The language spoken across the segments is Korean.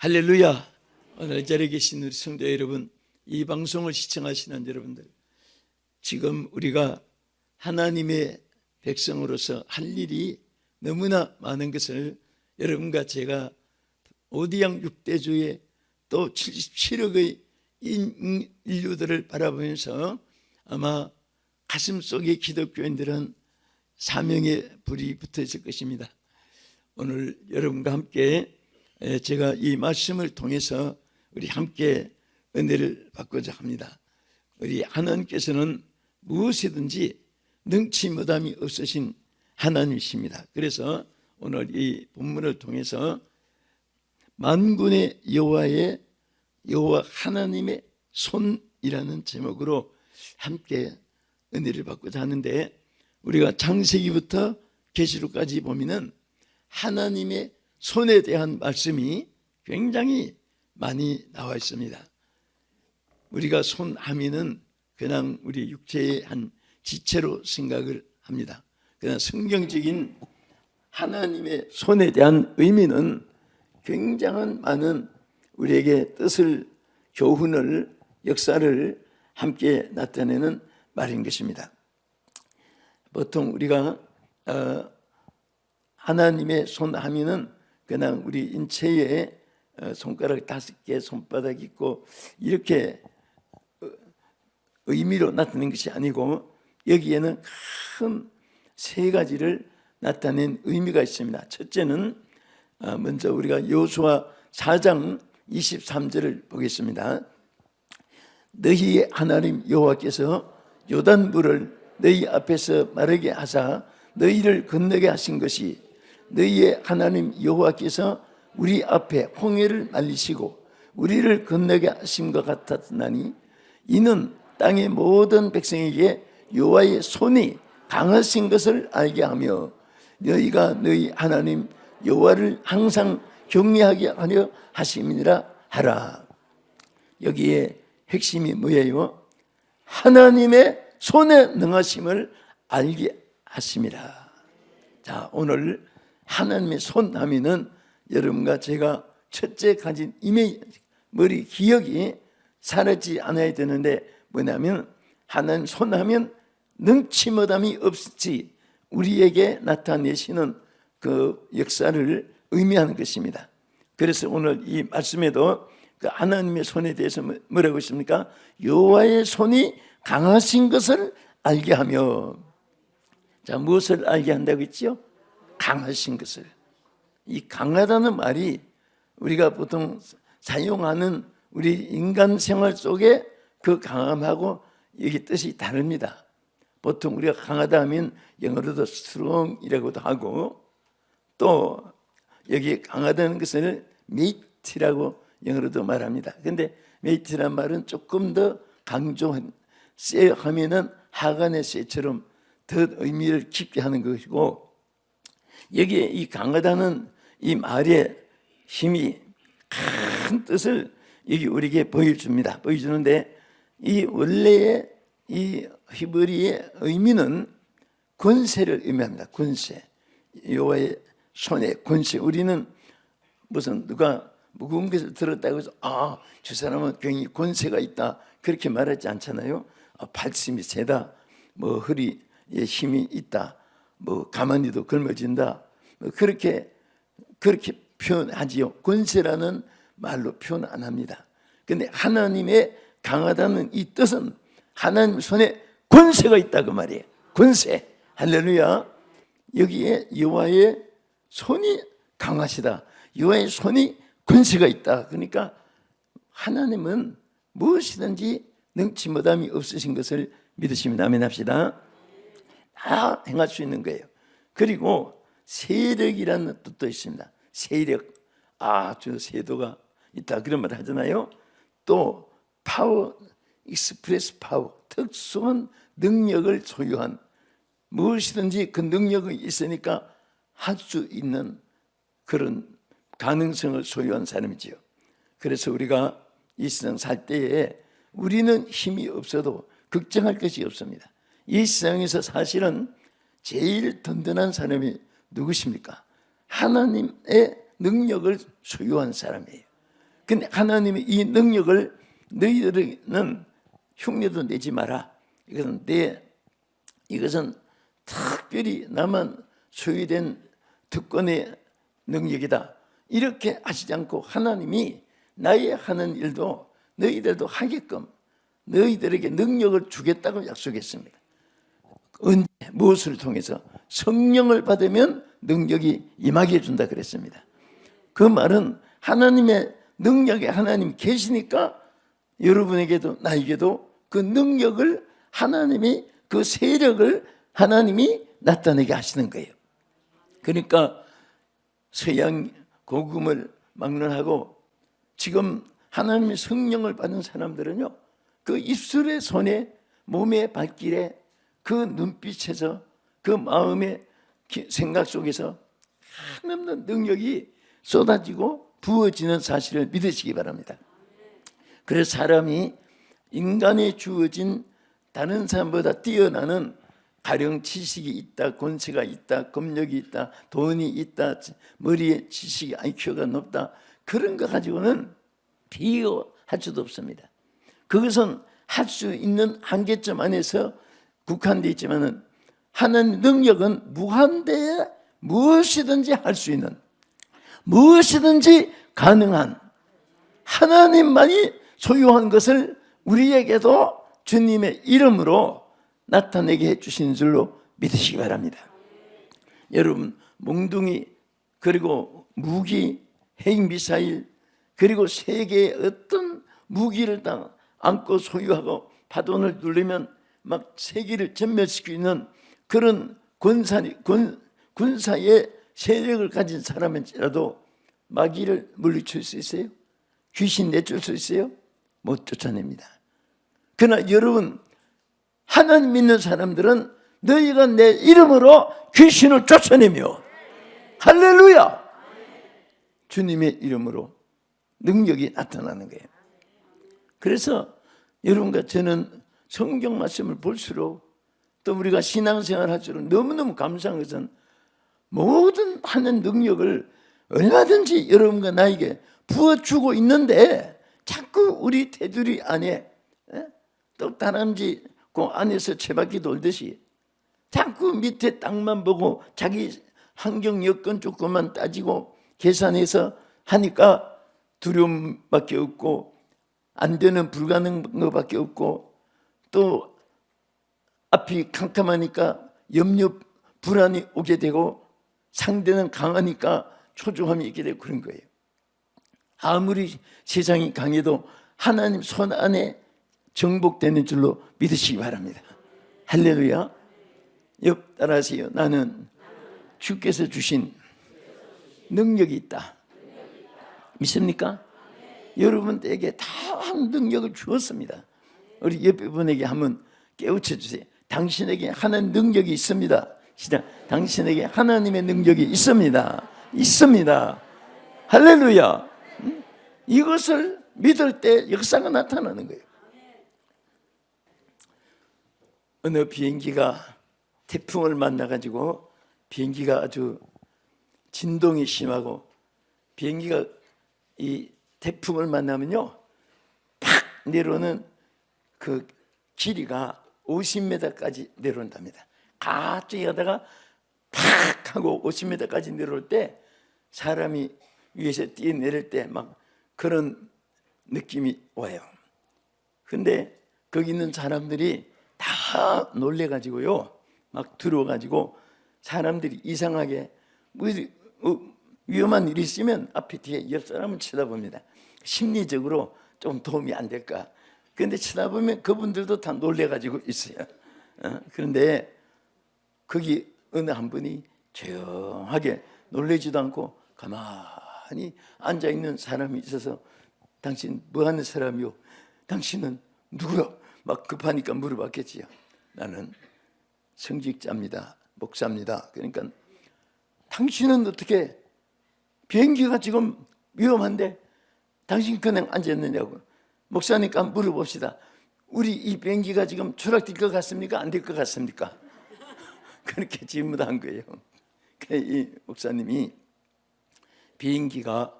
할렐루야. 오늘 이 자리에 계신 우리 성도 여러분, 이 방송을 시청하시는 여러분들, 지금 우리가 하나님의 백성으로서 할 일이 너무나 많은 것을 여러분과 제가 오디양 6대주의 또 77억의 인류들을 바라보면서 아마 가슴속에 기독교인들은 사명의 불이 붙어 있을 것입니다. 오늘 여러분과 함께 제가 이 말씀을 통해서 우리 함께 은혜를 받고자 합니다. 우리 하나님께서는 무엇이든지 능치 못함이 없으신 하나님이십니다. 그래서 오늘 이 본문을 통해서 만군의 여호와 하나님의 손이라는 제목으로 함께 은혜를 받고자 하는데, 우리가 창세기부터 계시록까지 보면은 하나님의 손에 대한 말씀이 굉장히 많이 나와 있습니다. 우리가 손 하면은 그냥 우리 육체의 한 지체로 생각을 합니다. 그러나 성경적인 하나님의 손에 대한 의미는 굉장한 많은 우리에게 뜻을, 교훈을, 역사를 함께 나타내는 말인 것입니다. 보통 우리가 하나님의 손 하면은 그냥 우리 인체에 손가락 5개, 손바닥 있고 이렇게 의미로 나타낸 것이 아니고, 여기에는 큰 3가지를 나타낸 의미가 있습니다. 첫째는 먼저 우리가 여호수아 4장 23절을 보겠습니다. 너희의 하나님 여호와께서 요단물을 너희 앞에서 마르게 하사 너희를 건너게 하신 것이 너희의 하나님 여호와께서 우리 앞에 홍해를 말리시고 우리를 건너게 하심과 같았나니, 이는 땅의 모든 백성에게 여호와의 손이 강하신 것을 알게 하며 너희가 너희 하나님 여호와를 항상 경외하게 하려 하심이니라 하라. 여기에 핵심이 뭐예요? 하나님의 손에 능하심을 알게 하심이라. 자, 오늘 하나님의 손 하면은 여러분과 제가 첫째 가진 이미지, 머리 기억이 사라지지 않아야 되는데, 뭐냐면 하나님 손 하면 능치 못함이 없이 우리에게 나타내시는 그 역사를 의미하는 것입니다. 그래서 오늘 이 말씀에도 그 하나님의 손에 대해서 뭐라고 했습니까? 여호와의 손이 강하신 것을 알게 하며. 자, 무엇을 알게 한다고 했죠? 강하신 것을. 이 강하다는 말이 우리가 보통 사용하는 우리 인간 생활 속에 그 강함하고 이게 뜻이 다릅니다. 보통 우리가 강하다 하면 영어로도 strong이라고도 하고, 또 여기 강하다는 것을 mighty라고 영어로도 말합니다. 그런데 mighty란 말은 조금 더 강조한, 세 하면은 하간의 쇠처럼 더 의미를 깊게 하는 것이고, 여기에 이 강하다는 이 말의 힘이 큰 뜻을 여기 우리에게 보여줍니다. 보여주는데, 이 원래의 이 히브리의 의미는 권세를 의미합니다. 권세. 여호와의 손에 권세. 우리는 무슨 누가 무거운 것을 들었다고 해서 저 사람은 굉장히 권세가 있다 그렇게 말하지 않잖아요. 발심이 세다, 뭐 허리에 힘이 있다, 뭐 가만히도 굶어진다, 뭐 그렇게 표현하지요. 권세라는 말로 표현 안 합니다. 그런데 하나님의 강하다는 이 뜻은 하나님 손에 권세가 있다 그 말이에요. 권세. 할렐루야. 여기에 여호와의 손이 강하시다, 여호와의 손이 권세가 있다. 그러니까 하나님은 무엇이든지 능치 못함이 없으신 것을 믿으시면 아멘 합시다. 다 행할 수 있는 거예요. 그리고 세력이라는 뜻도 있습니다. 세력. 저 세도가 있다 그런 말 하잖아요. 또 파워, 익스프레스 파워, 특수한 능력을 소유한, 무엇이든지 그 능력이 있으니까 할 수 있는 그런 가능성을 소유한 사람이지요. 그래서 우리가 이 세상 살 때에 우리는 힘이 없어도 걱정할 것이 없습니다. 이 세상에서 사실은 제일 든든한 사람이 누구십니까? 하나님의 능력을 소유한 사람이에요. 근데 하나님이 이 능력을 너희들은 흉내도 내지 마라. 이것은 특별히 나만 소유된 특권의 능력이다. 이렇게 하시지 않고 하나님이 나의 하는 일도 너희들도 하게끔 너희들에게 능력을 주겠다고 약속했습니다. 언제 무엇을 통해서? 성령을 받으면 능력이 임하게 해준다 그랬습니다. 그 말은 하나님의 능력에 하나님이 계시니까 여러분에게도 나에게도 그 능력을 하나님이 그 세력을 하나님이 나타내게 하시는 거예요. 그러니까 서양 복음을 막론하고 지금 하나님의 성령을 받은 사람들은요, 그 입술의 손에 몸의 발길에 그 눈빛에서 그 마음의 생각 속에서 한없는 능력이 쏟아지고 부어지는 사실을 믿으시기 바랍니다. 그래서 사람이 인간에 주어진 다른 사람보다 뛰어나는 가령 지식이 있다, 권세가 있다, 검력이 있다, 돈이 있다, 머리에 지식이 IQ가 높다, 그런 거 가지고는 비교할 수도 없습니다. 그것은 할 수 있는 한계점 안에서 국한되어 있지만은 하나님 능력은 무한대에 무엇이든지 할 수 있는, 무엇이든지 가능한 하나님만이 소유한 것을 우리에게도 주님의 이름으로 나타내게 해주시는 줄로 믿으시기 바랍니다. 여러분, 몽둥이 그리고 무기, 핵미사일 그리고 세계의 어떤 무기를 다 안고 소유하고 바톤을 누르면 막 세계를 전멸시키고 있는 그런 군사의 세력을 가진 사람일지라도 마귀를 물리칠 수 있어요? 귀신 내쫓을 수 있어요? 못 쫓아냅니다. 그러나 여러분, 하나님 믿는 사람들은 너희가 내 이름으로 귀신을 쫓아내며 할렐루야! 주님의 이름으로 능력이 나타나는 거예요. 그래서 여러분과 저는 성경 말씀을 볼수록 또 우리가 신앙생활 할수록 너무너무 감사한 것은 모든 하는 능력을 얼마든지 여러분과 나에게 부어주고 있는데 자꾸 우리 테두리 안에 또 다람쥐 그 안에서 채바퀴 돌듯이 자꾸 밑에 땅만 보고 자기 환경 여건 조금만 따지고 계산해서 하니까 두려움밖에 없고 안 되는 불가능한 것밖에 없고 또 앞이 캄캄하니까 염려 불안이 오게 되고 상대는 강하니까 초조함이 있게 되고 그런 거예요. 아무리 세상이 강해도 하나님 손 안에 정복되는 줄로 믿으시기 바랍니다. 할렐루야. 옆 따라하세요. 나는 주께서 주신 능력이 있다. 믿습니까? 여러분에게 다 능력을 주었습니다. 우리 옆에 분에게 한번 깨우쳐 주세요. 당신에게 하나님 능력이 있습니다. 시작. 당신에게 하나님의 능력이 있습니다. 있습니다. 할렐루야. 이것을 믿을 때 역사가 나타나는 거예요. 어느 비행기가 태풍을 만나가지고 비행기가 아주 진동이 심하고 비행기가 이 태풍을 만나면요 팍 내려오는 그 길이가 50m까지 내려온답니다. 갑자기 하다가 팍 하고 50m까지 내려올 때 사람이 위에서 뛰어내릴 때 막 그런 느낌이 와요. 근데 거기 있는 사람들이 다 놀래가지고요 막 들어와가지고 사람들이 이상하게 위험한 일이 있으면 앞에 뒤에 옆 사람을 쳐다봅니다. 심리적으로 좀 도움이 안 될까. 그런데 쳐다보면 그분들도 다 놀래가지고 있어요. 그런데 거기 어느 한 분이 조용하게 놀래지도 않고 가만히 앉아있는 사람이 있어서 당신 뭐하는 사람이요? 당신은 누구요? 막 급하니까 물어봤겠지요. 나는 성직자입니다. 목사입니다. 그러니까 당신은 어떻게 비행기가 지금 위험한데 당신 그냥 앉아있느냐고. 목사니까 물어봅시다. 우리 이 비행기가 지금 추락될 것 같습니까? 안 될 것 같습니까? 그렇게 질문한 거예요. 이 목사님이 비행기가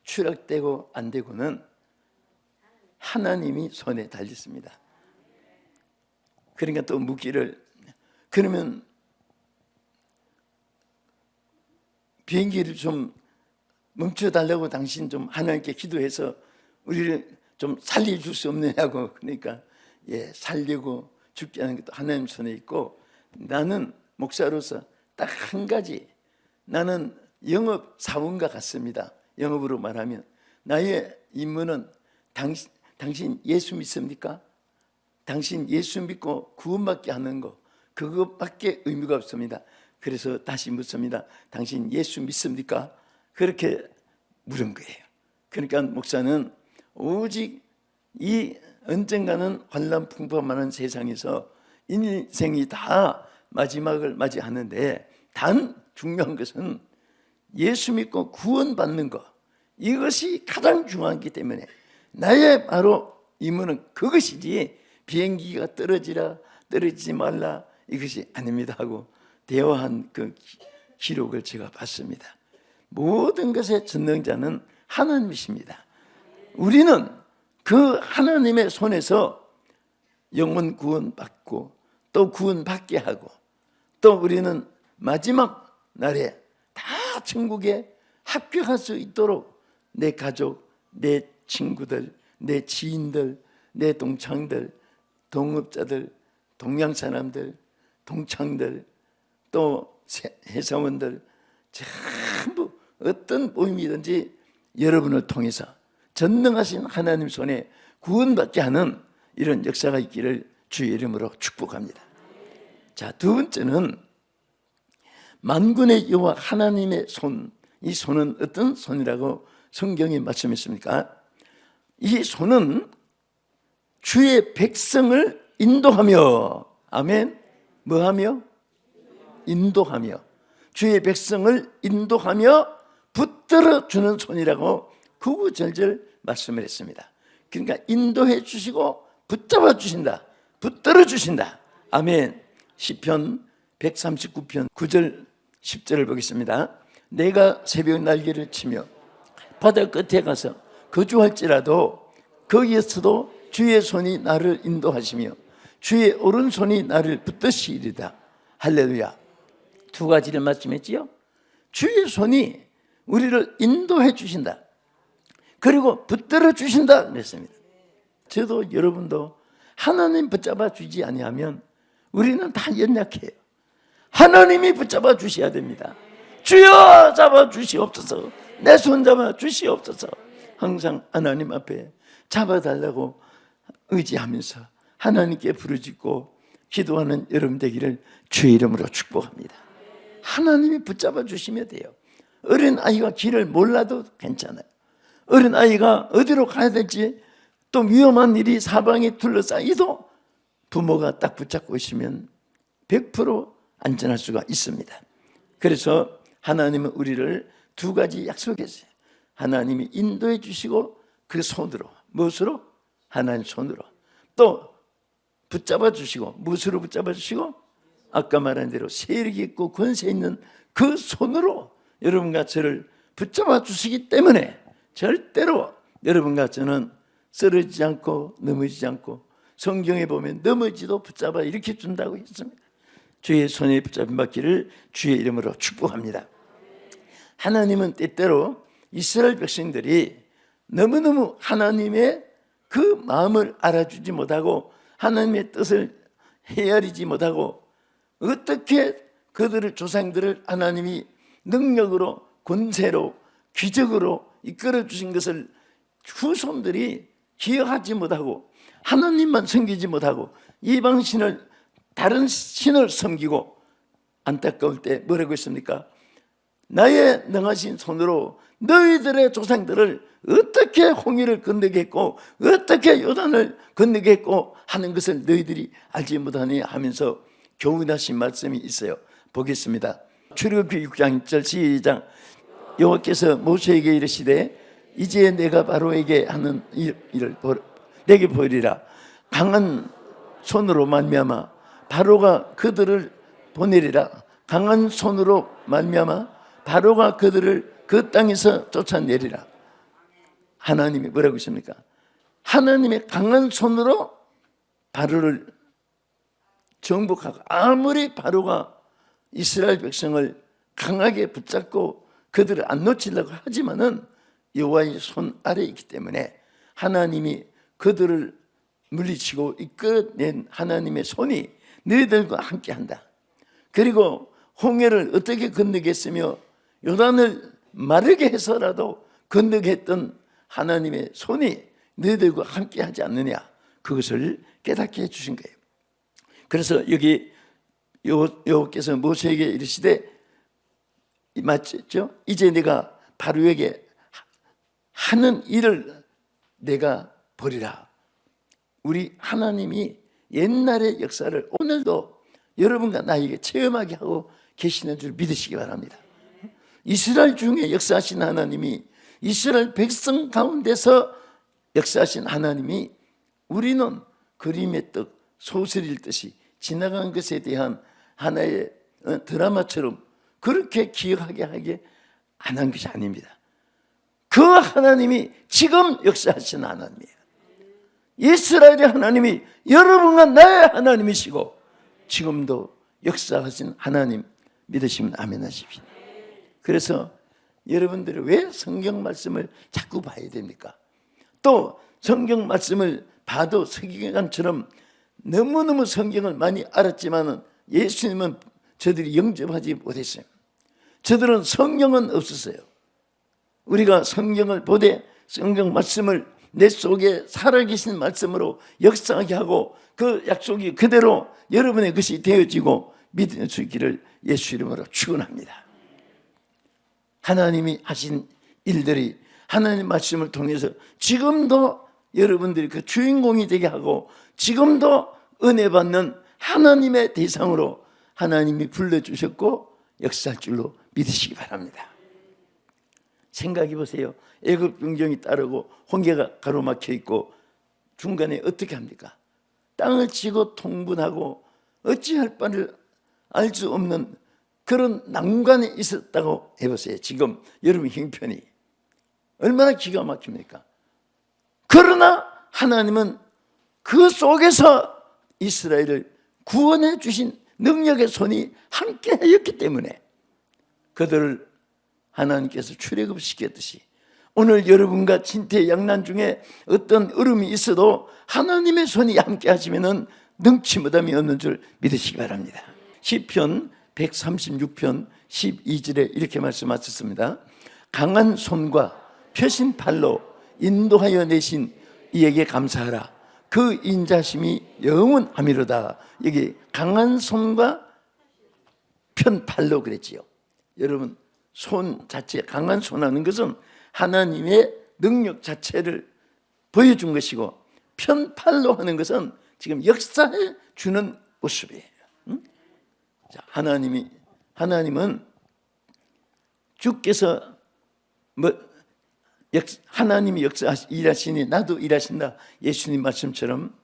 추락되고 안 되고는 하나님이 손에 달렸습니다. 그러니까 또 묻기를, 그러면 비행기를 좀 멈춰달라고 당신 좀 하나님께 기도해서 우리를 좀 살려줄 수 없느냐고. 그러니까 살려고 죽게 하는 것도 하나님 손에 있고, 나는 목사로서 딱 한 가지, 나는 영업 사원과 같습니다. 영업으로 말하면 나의 임무는 당신 예수 믿습니까? 당신 예수 믿고 구원받게 하는 거, 그것밖에 의미가 없습니다. 그래서 다시 묻습니다. 당신 예수 믿습니까? 그렇게 물은 거예요. 그러니까 목사는 오직 이 언젠가는 환난풍파만한 세상에서 인생이 다 마지막을 맞이하는데, 단 중요한 것은 예수 믿고 구원받는 것, 이것이 가장 중요하기 때문에 나의 바로 임무는 그것이지 비행기가 떨어지지 말라 이것이 아닙니다 하고 대화한 그 기록을 제가 봤습니다. 모든 것의 전능자는 하나님이십니다. 우리는 그 하나님의 손에서 영혼 구원받고 또 구원받게 하고, 또 우리는 마지막 날에 다 천국에 합격할 수 있도록 내 가족, 내 친구들, 내 지인들, 내 동창들, 동업자들, 동양 사람들, 동창들, 또 회사원들 전부 어떤 모임이든지 여러분을 통해서 전능하신 하나님 손에 구원받게 하는 이런 역사가 있기를 주의 이름으로 축복합니다. 자, 두 번째는 만군의 여호와 하나님의 손. 이 손은 어떤 손이라고 성경에 말씀했습니까? 이 손은 주의 백성을 인도하며, 아멘, 뭐하며? 인도하며, 주의 백성을 인도하며 붙들어 주는 손이라고 구구절절 말씀을 했습니다. 그러니까 인도해 주시고 붙잡아 주신다, 붙들어 주신다. 아멘. 시편 139편 9절 10절을 보겠습니다. 내가 새벽 날개를 치며 바다 끝에 가서 거주할지라도 거기에서도 주의 손이 나를 인도하시며 주의 오른손이 나를 붙드시리다. 할렐루야. 두 가지를 말씀했지요. 주의 손이 우리를 인도해 주신다, 그리고 붙들어 주신다 그랬습니다. 저도 여러분도 하나님 붙잡아 주지 아니하면 우리는 다 연약해요. 하나님이 붙잡아 주셔야 됩니다. 주여 잡아 주시옵소서, 내 손 잡아 주시옵소서. 항상 하나님 앞에 잡아달라고 의지하면서 하나님께 부르짖고 기도하는 여러분 되기를 주의 이름으로 축복합니다. 하나님이 붙잡아 주시면 돼요. 어린아이가 길을 몰라도 괜찮아요. 어린아이가 어디로 가야 될지, 또 위험한 일이 사방에 둘러싸이도 부모가 딱 붙잡고 있으면 100% 안전할 수가 있습니다. 그래서 하나님은 우리를 두 가지 약속했어요. 하나님이 인도해 주시고 그 손으로, 무엇으로? 하나님 손으로. 또 붙잡아 주시고, 무엇으로 붙잡아 주시고? 아까 말한 대로 세력이 있고 권세 있는 그 손으로 여러분과 저를 붙잡아 주시기 때문에 절대로 여러분과 저는 쓰러지지 않고 넘어지지 않고, 성경에 보면 넘어지도 붙잡아 일으켜 준다고 했습니다. 주의 손에 붙잡힌 받기를 주의 이름으로 축복합니다. 하나님은 때때로 이스라엘 백성들이 너무너무 하나님의 그 마음을 알아주지 못하고 하나님의 뜻을 헤아리지 못하고, 어떻게 그들의 조상들을 하나님이 능력으로, 권세로, 기적으로 이끌어 주신 것을 후손들이 기억하지 못하고 하나님만 섬기지 못하고 이방신을, 다른 신을 섬기고, 안타까울 때 뭐라고 했습니까? 나의 능하신 손으로 너희들의 조상들을 어떻게 홍해를 건너게 했고 어떻게 요단을 건너게 했고 하는 것을 너희들이 알지 못하니 하면서 교훈하신 말씀이 있어요. 보겠습니다. 출애굽기 6장 1절 시작. 여호와께서 모세에게 이르시되 이제 내가 바로에게 하는 일을 내게 보이리라. 강한 손으로 말미암아 바로가 그들을 보내리라. 강한 손으로 말미암아 바로가 그들을 그 땅에서 쫓아내리라. 하나님이 뭐라고 했습니까? 하나님의 강한 손으로 바로를 정복하고, 아무리 바로가 이스라엘 백성을 강하게 붙잡고 그들을 안 놓치려고 하지만은 여호와의 손 아래에 있기 때문에 하나님이 그들을 물리치고 이끌어낸 하나님의 손이 너희들과 함께한다. 그리고 홍해를 어떻게 건너겠으며 요단을 마르게 해서라도 건너게 했던 하나님의 손이 너희들과 함께하지 않느냐, 그것을 깨닫게 해주신 거예요. 그래서 여기 여호와께서 모세에게 이르시되, 맞죠? 이제 내가 바로에게 하는 일을 내가 버리라. 우리 하나님이 옛날의 역사를 오늘도 여러분과 나에게 체험하게 하고 계시는 줄 믿으시기 바랍니다. 이스라엘 중에 역사하신 하나님이, 이스라엘 백성 가운데서 역사하신 하나님이, 우리는 그림의 떡, 소설 읽듯이 지나간 것에 대한 하나의 드라마처럼 그렇게 기억하게 하게 안 한 것이 아닙니다. 그 하나님이 지금 역사하신 하나님이에요. 이스라엘의 하나님이 여러분과 나의 하나님이시고 지금도 역사하신 하나님 믿으시면 아멘 하십시오. 그래서 여러분들이 왜 성경 말씀을 자꾸 봐야 됩니까? 또 성경 말씀을 봐도 서기관처럼 너무너무 성경을 많이 알았지만 예수님은 저들이 영접하지 못했어요. 저들은 성경은 없었어요. 우리가 성경을 보되 성경 말씀을 내 속에 살아계신 말씀으로 역사하게 하고 그 약속이 그대로 여러분의 것이 되어지고 믿을 수 있기를 예수 이름으로 축원합니다. 하나님이 하신 일들이 하나님 말씀을 통해서 지금도 여러분들이 그 주인공이 되게 하고 지금도 은혜 받는 하나님의 대상으로 하나님이 불러주셨고 역사할 줄로 믿으시기 바랍니다. 생각해 보세요. 애굽 병정이 따르고 홍해가 가로막혀 있고 중간에 어떻게 합니까? 땅을 치고 통분하고 어찌할 바를 알 수 없는 그런 난관에 있었다고 해보세요. 지금 여러분 형편이 얼마나 기가 막힙니까? 그러나 하나님은 그 속에서 이스라엘을 구원해 주신 능력의 손이 함께 하였기 때문에 그들을 하나님께서 출애굽시켰듯이 오늘 여러분과 진퇴양난 중에 어떤 어려움이 있어도 하나님의 손이 함께 하시면 능치 못함이 없는 줄 믿으시기 바랍니다. 시편 136편 12절에 이렇게 말씀하셨습니다. 강한 손과 펴신 팔로 인도하여 내신 이에게 감사하라. 그 인자심이 영원하미로다. 여기 강한 손과 편 팔로 그랬지요. 여러분, 손 자체, 강한 손하는 것은 하나님의 능력 자체를 보여준 것이고 편 팔로 하는 것은 지금 역사해 주는 모습이에요. 자, 하나님은 주께서 하나님이 일하시니 나도 일하신다. 예수님 말씀처럼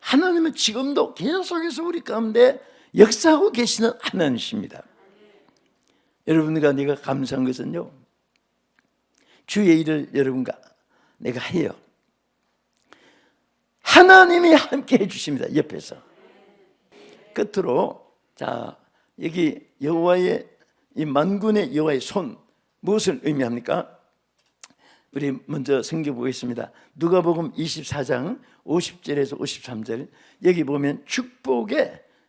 하나님은 지금도 계속해서 우리 가운데 역사하고 계시는 하나님이십니다. 여러분과 내가 감사한 것은요, 주의 일을 여러분과 내가 해요. 하나님이 함께 해주십니다. 옆에서. 끝으로 자, 여기 여호와의 이 만군의 여호와의 손, 무엇을 의미합니까? 우리 먼저 성경 보겠습니다. 누가복음 24장 50절에서 53절. 여기 보면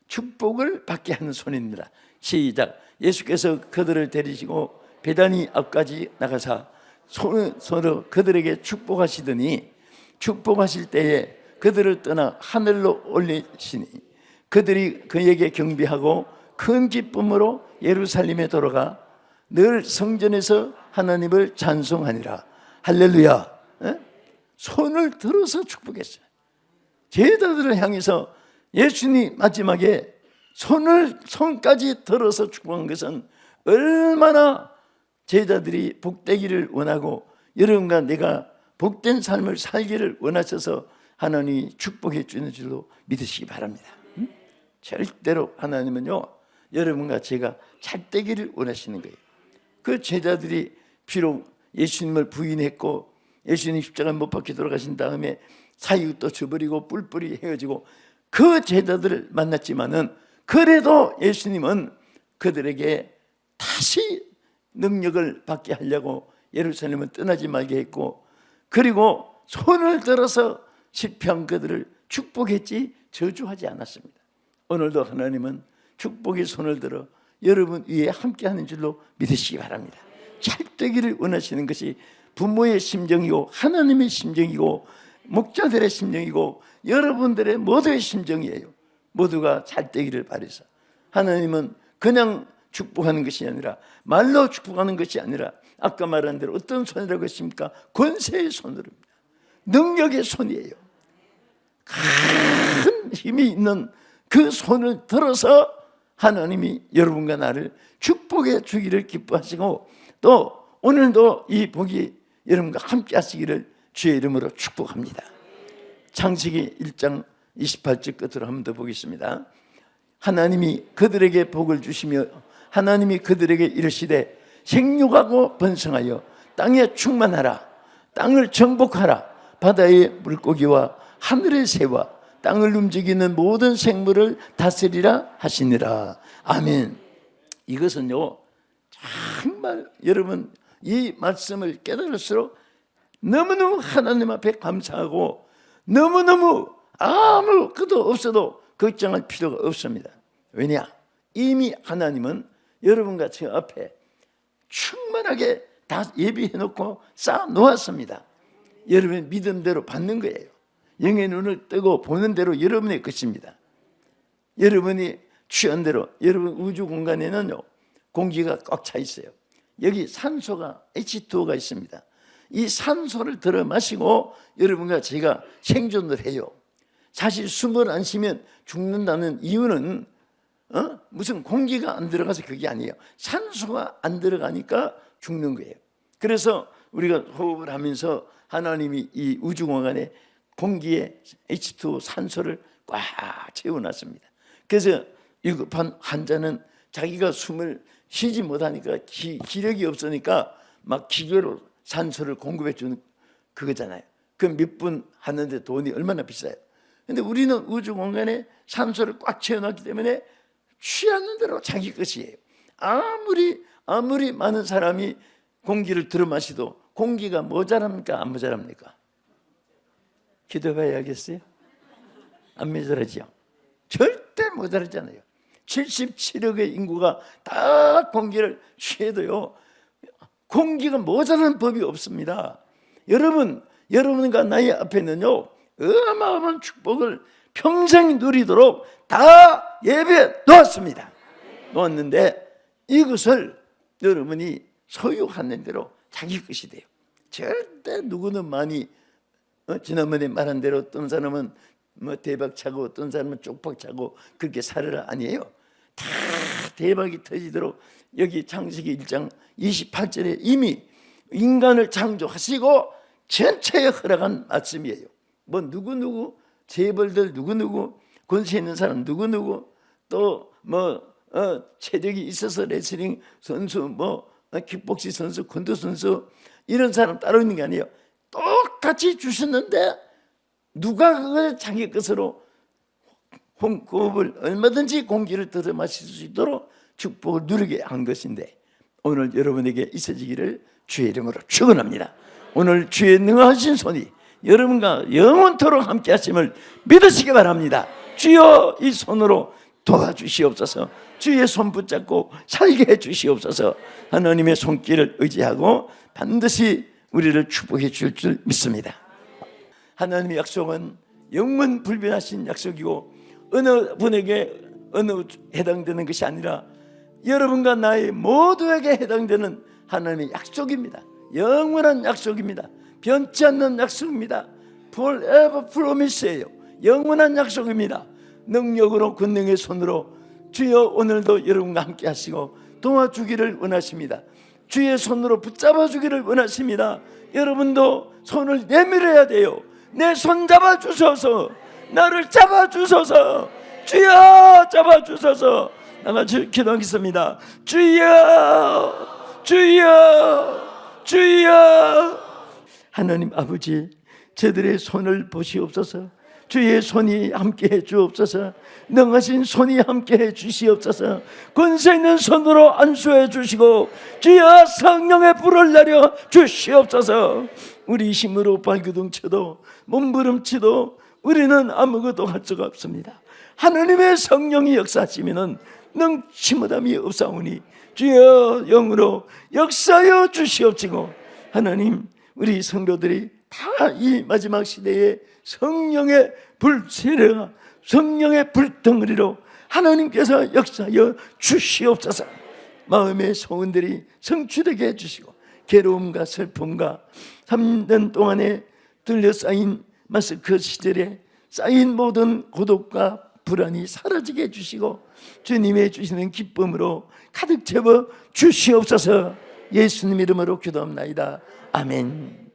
축복을 받게 하는 손입니다. 시작. 예수께서 그들을 데리시고 베다니 앞까지 나가사 서로 그들에게 축복하시더니 축복하실 때에 그들을 떠나 하늘로 올리시니 그들이 그에게 경배하고 큰 기쁨으로 예루살렘에 돌아가 늘 성전에서 하나님을 찬송하니라. 할렐루야. 손을 들어서 축복했어요. 제자들을 향해서 예수님 마지막에 손까지 들어서 축복한 것은 얼마나 제자들이 복되기를 원하고 여러분과 내가 복된 삶을 살기를 원하셔서 하나님이 축복해 주는 줄로 믿으시기 바랍니다. 절대로 하나님은요, 여러분과 제가 잘 되기를 원하시는 거예요. 그 제자들이 비록 예수님을 부인했고 예수님 십자가에 못 박혀 돌아가신 다음에 사이웃도 저버리고 뿔뿔이 헤어지고 그 제자들을 만났지만은 그래도 예수님은 그들에게 다시 능력을 받게 하려고 예루살렘은 떠나지 말게 했고, 그리고 손을 들어서 실패한 그들을 축복했지 저주하지 않았습니다. 오늘도 하나님은 축복의 손을 들어 여러분 위에 함께하는 줄로 믿으시기 바랍니다. 잘 되기를 원하시는 것이 부모의 심정이고 하나님의 심정이고 목자들의 심정이고 여러분들의 모두의 심정이에요. 모두가 잘 되기를 바라서 하나님은 그냥 축복하는 것이 아니라, 말로 축복하는 것이 아니라 아까 말한 대로 어떤 손이라고 했습니까? 권세의 손으로입니다. 능력의 손이에요. 큰 힘이 있는 그 손을 들어서 하나님이 여러분과 나를 축복해 주기를 기뻐하시고, 또 오늘도 이 복이 여러분과 함께 하시기를 주의 이름으로 축복합니다. 창세기 1장 28절 끝으로 한 번 더 보겠습니다. 하나님이 그들에게 복을 주시며 하나님이 그들에게 이르시되 생육하고 번성하여 땅에 충만하라. 땅을 정복하라. 바다의 물고기와 하늘의 새와 땅을 움직이는 모든 생물을 다스리라 하시니라. 아멘. 이것은요, 정말 여러분 이 말씀을 깨달을수록 너무너무 하나님 앞에 감사하고 너무너무 아무 것도 없어도 걱정할 필요가 없습니다. 왜냐? 이미 하나님은 여러분과 저 앞에 충만하게 다 예비해놓고 쌓아놓았습니다. 여러분의 믿음대로 받는 거예요. 영의 눈을 뜨고 보는 대로 여러분의 것입니다. 여러분이 취한 대로, 여러분 우주 공간에는요 공기가 꽉 차 있어요. 여기 산소가 H2O가 있습니다. 이 산소를 들어 마시고 여러분과 제가 생존을 해요. 사실 숨을 안 쉬면 죽는다는 이유는 무슨 공기가 안 들어가서 그게 아니에요. 산소가 안 들어가니까 죽는 거예요. 그래서 우리가 호흡을 하면서 하나님이 이 우주 공간에 공기에 H2O 산소를 꽉 채워놨습니다. 그래서 위급한 환자는 자기가 숨을 쉬지 못하니까 기력이 없으니까 막 기계로 산소를 공급해 주는 그거잖아요. 그 몇 분 하는데 돈이 얼마나 비싸요. 근데 우리는 우주 공간에 산소를 꽉 채워놨기 때문에 취하는 대로 자기 것이에요. 아무리 많은 사람이 공기를 들어 마시도 공기가 모자랍니까? 안 모자랍니까? 기도해야겠어요? 안 모자라죠? 절대 모자라잖아요. 77억의 인구가 다 공기를 취해도요, 공기가 모자라는 법이 없습니다. 여러분과 나의 앞에는요 어마어마한 축복을 평생 누리도록 다 예배해 놓았습니다. 놓았는데 이것을 여러분이 소유하는 대로 자기 것이 돼요. 절대 누구는 많이 지난번에 말한 대로 어떤 사람은 뭐 대박 차고 어떤 사람은 쪽박 차고 그렇게 살으라 아니에요. 다 대박이 터지도록 여기 창세기 1장 28절에 이미 인간을 창조하시고 전체에 허락한 말씀이에요. 뭐 누구누구 재벌들 누구누구 권세 있는 사람 누구누구 또 뭐 체력이 있어서 레슬링 선수 뭐 킥복싱 선수 권도 선수 이런 사람 따로 있는 게 아니에요. 똑같이 주셨는데 누가 그걸 자기 것으로 호흡을 얼마든지 공기를 들어 마실 수 있도록 축복을 누리게 한 것인데 오늘 여러분에게 있어지기를 주의 이름으로 축원합니다. 오늘 주의 능하신 손이 여러분과 영원토록 함께 하심을 믿으시기 바랍니다. 주여 이 손으로 도와주시옵소서. 주의 손 붙잡고 살게 해주시옵소서. 하나님의 손길을 의지하고 반드시 우리를 축복해 줄 줄 믿습니다. 하나님의 약속은 영원 불변하신 약속이고 어느 분에게 어느 해당되는 것이 아니라 여러분과 나의 모두에게 해당되는 하나님의 약속입니다. 영원한 약속입니다. 변치 않는 약속입니다. Forever promise예요. 영원한 약속입니다. 능력으로 권능의 손으로 주여 오늘도 여러분과 함께 하시고 도와주기를 원하십니다. 주의 손으로 붙잡아 주기를 원하십니다. 여러분도 손을 내밀어야 돼요. 내 손 잡아 주소서. 나를 잡아 주소서. 주여 잡아 주소서. 나같이 기도하겠습니다. 주여 주여 주여 하나님 아버지, 저들의 손을 보시옵소서. 주의 손이 함께해 주옵소서. 능하신 손이 함께해 주시옵소서. 권세 있는 손으로 안수해 주시고 주여 성령의 불을 내려 주시옵소서. 우리 힘으로 발기둥 쳐도 몸부림치도 우리는 아무것도 할 수가 없습니다. 하나님의 성령이 역사하시면 능치 못함이 없사오니 주여 영으로 역사하여 주시옵시고, 하나님 우리 성도들이 다 이 마지막 시대에 성령의 불세례가 성령의 불덩어리로 하나님께서 역사하여 주시옵소서. 마음의 소원들이 성취되게 해주시고 괴로움과 슬픔과 3년 동안에 둘러싸인 마스크 시절에 쌓인 모든 고독과 불안이 사라지게 해주시고 주님의 주시는 기쁨으로 가득 채워 주시옵소서. 예수님 이름으로 기도합나이다. 아멘.